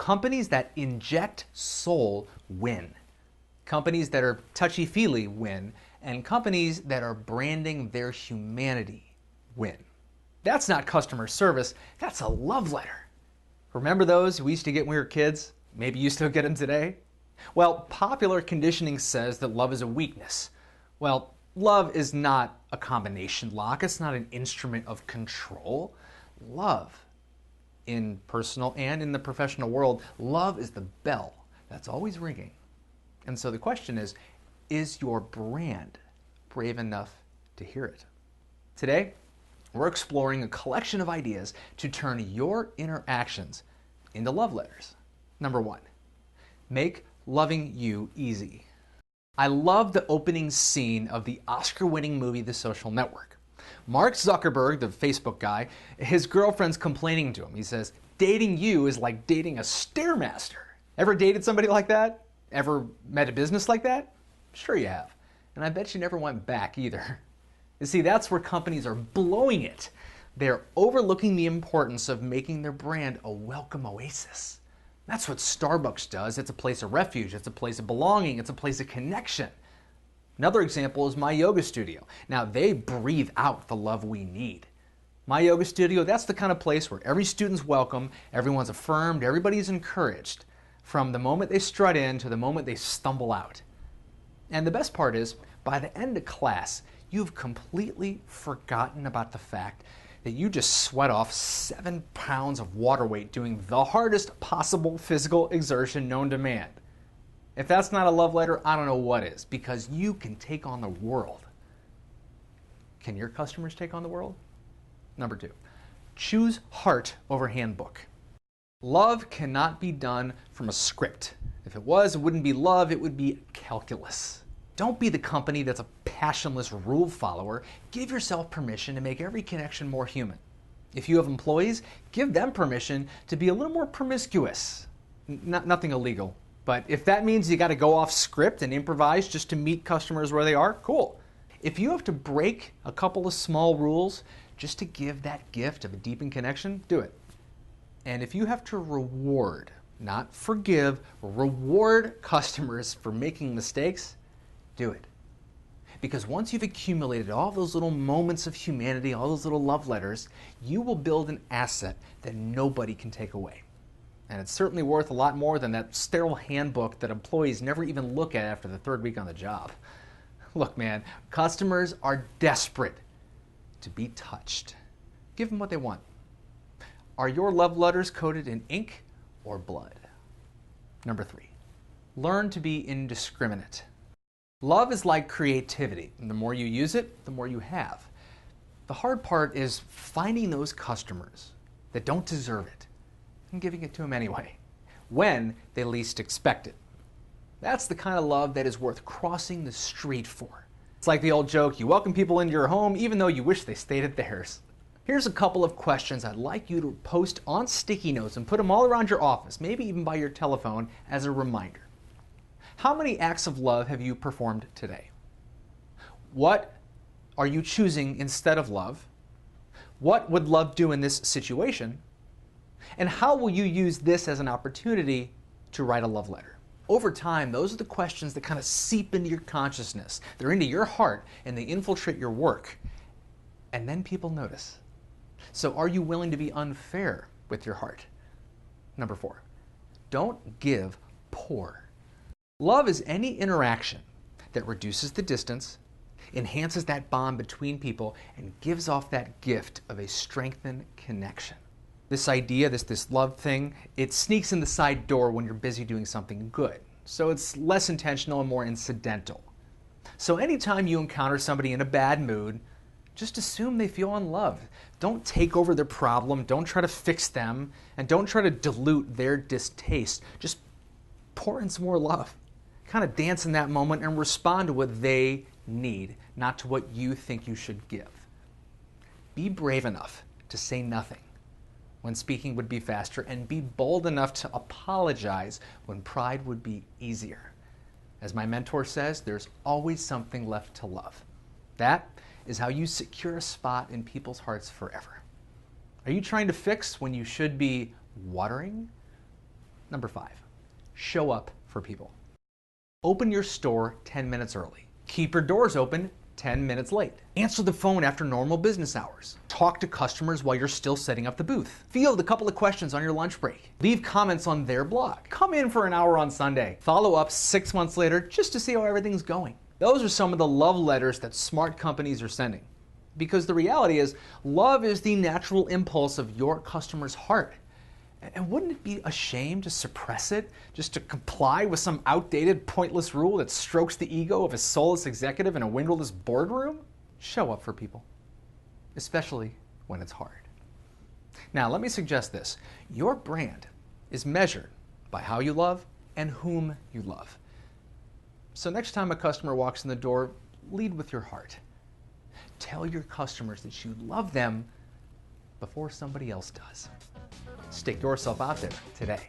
Companies that inject soul win. Companies that are touchy-feely win. And companies that are branding their humanity win. That's not customer service, that's a love letter. Remember those we used to get when we were kids? Maybe you still get them today? Well, popular conditioning says that love is a weakness. Well, love is not a combination lock. It's not an instrument of control. Love, in personal and in the professional world, love is the bell that's always ringing. And so the question is your brand brave enough to hear it? Today, we're exploring a collection of ideas to turn your interactions into love letters. Number 1, make loving you easy. I love the opening scene of the Oscar-winning movie The Social Network. Mark Zuckerberg, the Facebook guy, his girlfriend's complaining to him. He says, dating you is like dating a stairmaster. Ever dated somebody like that? Ever met a business like that? Sure you have. And I bet you never went back either. You see, that's where companies are blowing it. They're overlooking the importance of making their brand a welcome oasis. That's what Starbucks does. It's a place of refuge. It's a place of belonging. It's a place of connection. Another example is My Yoga Studio. Now, they breathe out the love we need. My Yoga Studio, that's the kind of place where every student's welcome, everyone's affirmed, everybody's encouraged, from the moment they strut in to the moment they stumble out. And the best part is, by the end of class, you've completely forgotten about the fact that you just sweat off 7 pounds of water weight doing the hardest possible physical exertion known to man. If that's not a love letter, I don't know what is, because you can take on the world. Can your customers take on the world? Number 2, choose heart over handbook. Love cannot be done from a script. If it was, it wouldn't be love, it would be calculus. Don't be the company that's a passionless rule follower. Give yourself permission to make every connection more human. If you have employees, give them permission to be a little more promiscuous. Nothing illegal. But if that means you got to go off script and improvise just to meet customers where they are, cool. If you have to break a couple of small rules just to give that gift of a deepened connection, do it. And if you have to reward, not forgive, reward customers for making mistakes, do it. Because once you've accumulated all those little moments of humanity, all those little love letters, you will build an asset that nobody can take away. And it's certainly worth a lot more than that sterile handbook that employees never even look at after the 3rd week on the job. Look, man, customers are desperate to be touched. Give them what they want. Are your love letters coated in ink or blood? Number 3, learn to be indiscriminate. Love is like creativity. And the more you use it, the more you have. The hard part is finding those customers that don't deserve it and giving it to them anyway, when they least expect it. That's the kind of love that is worth crossing the street for. It's like the old joke, you welcome people into your home even though you wish they stayed at theirs. Here's a couple of questions I'd like you to post on sticky notes and put them all around your office, maybe even by your telephone as a reminder. How many acts of love have you performed today? What are you choosing instead of love? What would love do in this situation? And how will you use this as an opportunity to write a love letter? Over time, those are the questions that kind of seep into your consciousness. They're into your heart and they infiltrate your work. And then people notice. So are you willing to be unfair with your heart? Number 4, don't give, pour. Love is any interaction that reduces the distance, enhances that bond between people, and gives off that gift of a strengthened connection. This idea, this love thing, it sneaks in the side door when you're busy doing something good. So it's less intentional and more incidental. So anytime you encounter somebody in a bad mood, just assume they feel unloved. Don't take over their problem, don't try to fix them, and don't try to dilute their distaste. Just pour in some more love. Kind of dance in that moment and respond to what they need, not to what you think you should give. Be brave enough to say nothing when speaking would be faster, and be bold enough to apologize when pride would be easier. As my mentor says, there's always something left to love. That is how you secure a spot in people's hearts forever. Are you trying to fix when you should be watering? Number 5, show up for people. Open your store 10 minutes early. Keep your doors open 10 minutes late. Answer the phone after normal business hours. Talk to customers while you're still setting up the booth. Field a couple of questions on your lunch break. Leave comments on their blog. Come in for an hour on Sunday. Follow up 6 months later just to see how everything's going. Those are some of the love letters that smart companies are sending. Because the reality is, love is the natural impulse of your customer's heart. And wouldn't it be a shame to suppress it, just to comply with some outdated, pointless rule that strokes the ego of a soulless executive in a windowless boardroom? Show up for people, especially when it's hard. Now, let me suggest this. Your brand is measured by how you love and whom you love. So next time a customer walks in the door, lead with your heart. Tell your customers that you love them before somebody else does. Stick yourself out there today.